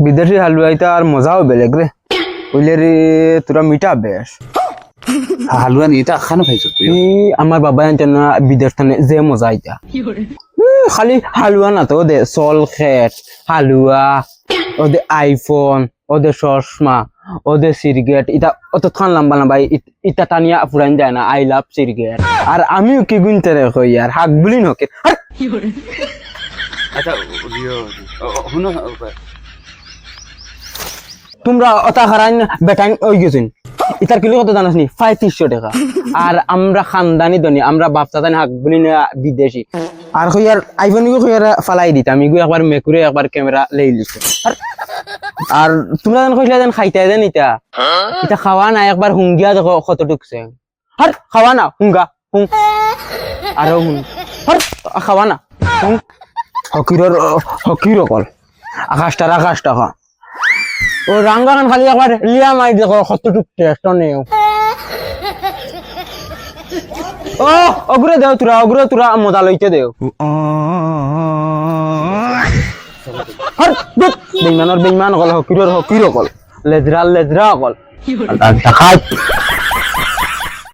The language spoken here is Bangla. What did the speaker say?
বিদেশি হালুয়াইটা আর মজাও বেলেগ রে কইলে রে তোরা মিঠা বেশ হালুয়া নিয়ে এটা খানো খাইছো তুই আমার বাবা জানতে না বিদেশ থানে যে মজা আইতা খালি হালুয়া না তো ওদের সল খেট হালুয়া ওদের আইফোন ওদের চশমা ওদের সিগারেট এটা অত খান লম্বা লম্বা ইটা টানিয়া ফুরান যায় না আই লাভ সিগারেট আর আমিও কি গুনতে রে কই আর হাক বলি নকে আচ্ছা শুনো তোমরা অতা হারান বেটাইন ওই গেছেন ইতার কিলো কত জানাস নি 3500 টাকা আর আমরা খানদানি ধনী আমরা বাপচা জানি হাক বলি না বিদেশি আর কইয়ার আইফোন গো কইয়ার ফালাই দিতাম আমি গো একবার মেকুরে একবার ক্যামেরা লই লিছে আর তোমরা জান কইলা জান খাইতে দেন এটা খাওয়া না একবার হুঙ্গিয়া দেখো কত ঢুকছে আর খাওয়া না হুঙ্গা হুং আর হুং আর খাওয়া না হুং হকির কল আকাশটা খা ও রাঙ্গান খালি একবার লিয়া মাই দেখো কত ঢুকছে একটা নেই ও অগ্রে দেও তোরা মজা লইতে দেও আর বেইমান কল হকির কল লেজরা কল দেখা